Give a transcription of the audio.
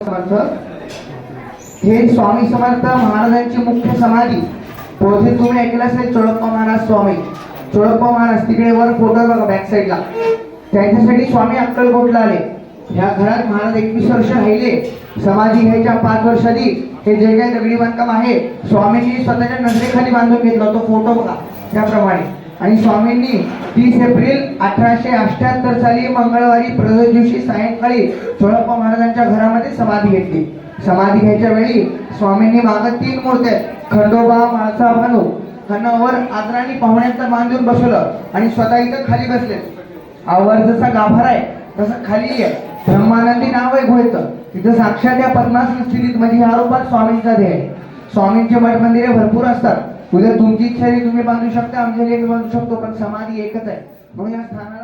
समर्थ हे स्वामी समर्थ महाराजांची मुख्य समाधी बहुतेक तुम्ही ऐकलं असेल चोळप्पा महाराज स्वामी. चोळप्पा महाराज तिकडे वर फोटो बघा बॅक साईडला. त्यांच्यासाठी स्वामी अक्कलकोटला आले. ह्या घरात महाराज 21 वर्ष राहिले. समाधी घ्यायच्या 5 वर्ष आधी हे जे काही दगडी बांधकाम आहे स्वामींनी स्वतःच्या नजरेखाली बांधून घेतला. तो फोटो बघा त्याप्रमाणे. आणि स्वामींनी 30 एप्रिल 1878 साली मंगळवारी प्रदोष दिवशी सायंकाळी चोळप्पा महाराजांच्या घरामध्ये समाधी घेतली. समाधी घ्यायच्या वेळी स्वामींनी मागं 3 मूर्त्या खंडोबा माळसा भानू खणावर आदराने पाहुण्यांचा मान देऊन बसवलं आणि स्वतः इथं खाली बसले. आवर जसा गाभारा आहे तसं खाली आहे. ब्रह्मानंदी नाव आहे गुहेचं. तिथं साक्षात या पद्मासन स्थितीत म्हणजे ह्या रूपात स्वामींचा देह आहे. स्वामींचे मठ मंदिरे भरपूर असतात. उद्या तुमची इच्छा तुम्ही बांधू शकता, आमच्या बांधू शकतो, पण समाधी एकच आहे. म्हणून या स्थानाला